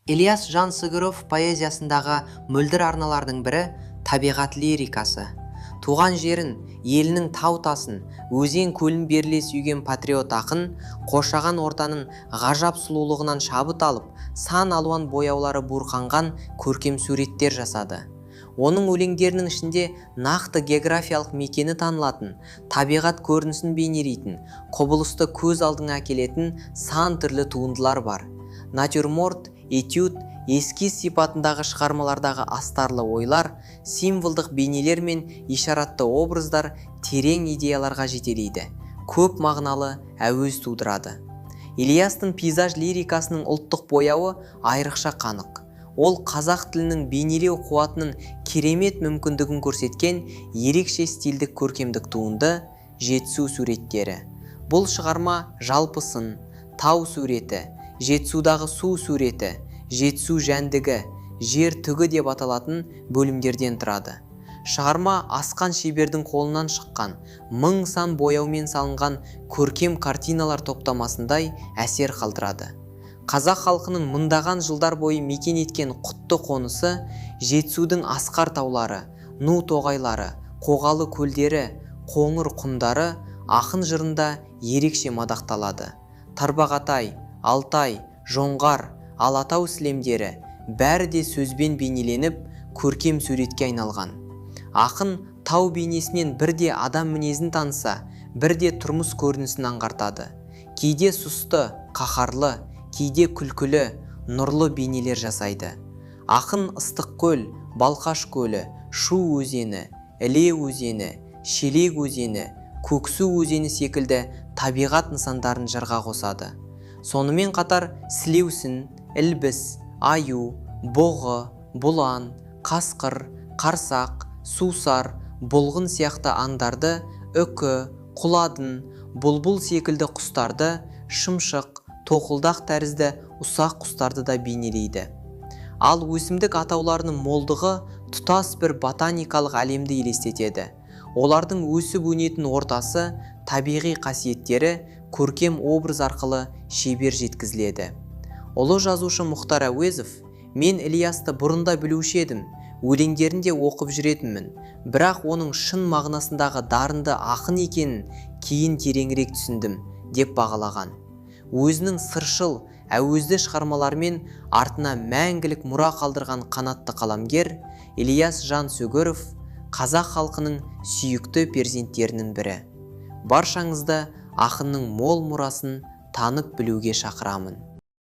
Ильяс Жансүгіров поэзиясындағы мөлдір арналардың бірі табиғат лирикасы. Туған жерін, елінің тау-тасын, өзен-көлін беріле сүйген патриот ақын қоршаған ортаның ғажап сұлулығынан шабыт алып, сан алуан бояулары бурқанған көркем суреттер жасады. Оның өлеңдерінің ішінде нақты географиялық мекені танылатын, табиғат көрінісін бейнелейтін, құбылысты көз алдыңа әкелетін сан түрлі туындылар бар. Натюрморт, этюд, эскиз сипатындағы шығармалардағы астарлы ойлар, символдық бейнелер мен ишаратты образдар терең идеяларға жетелейді, көп мағыналы әуез тудырады. Ильястың пейзаж лирикасының ұлттық бояуы айрықша қанық. Ол қазақ тілінің бейнелеу қуатының керемет мүмкіндігін көрсеткен ерекше стильдік көркемдік туынды жетісу суреттері. Бұл шығарма жалпы сын, тау суреті, жетісудағы су суреті, жетісу жәндігі, жер түгі деп аталатын бөлімдерден тұрады. Шығарма асқан шебердің қолынан шыққан, мың сан бояумен салынған көркем картиналар топтамасындай әсер қалдырады. Қазақ халқының мыңдаған жылдар бойы мекен еткен құтты қонысы жетісудың асқар таулары, ну тоғайлары, қоғалы көлдері, қоңыр құмдары ақын жырында ерекше мадақталады. Тарбағатай, Алтай, Жоңғар, Алатау сілемдері бәрі де сөзбен бейнеленіп, көркем суретке айналған. Ақын тау бейнесінен бірде адам мінезін таныса, бірде тұрмыс көрінісін аңғартады. Кейде сұсты, қаһарлы, кейде күлкілі, нұрлы бейнелер жасайды. Ақын Ыстықкөл, Балқаш көлі, Шу өзені, Іле өзені, Шелек өзені, Көксу өзені секілді табиғат нысандарын жырға қосады. Сонымен қатар Сілеусін, Ілбіс, Аю, Боғы, Бұлан, Қасқыр, Қарсақ, Сусар, Бұлғын сияқты аңдарды, үкі, құладын, бұлбұл секілді құстарды, шымшық, тоқылдақ тәрізді ұсақ құстарды да бейнелейді. Ал өсімдік атауларының молдығы тұтас бір ботаникалық әлемді елестетеді. Олардың өсіп өнетін ортасы, табиғи қасиеттері көркем образ арқылы шебер жеткізіледі. Ұлы жазушы Мұхтар Әуезов: "Мен Ильясты бұрында білуші едім, өлеңдерінде оқып жүретінмін, бірақ оның шын мағынасындағы дарынды ақын екенін кейін тереңірек түсіндім" деп бағалаған. Өзінің сыршыл, әуезді шығармаларымен артына мәңгілік мұра қалдырған қанатты қаламгер Ильяс Жансүгіров қазақ халқының сүйікті перзенттерінің бірі. Баршаңызды ақынның мол мұрасын танып білуге шақырамын.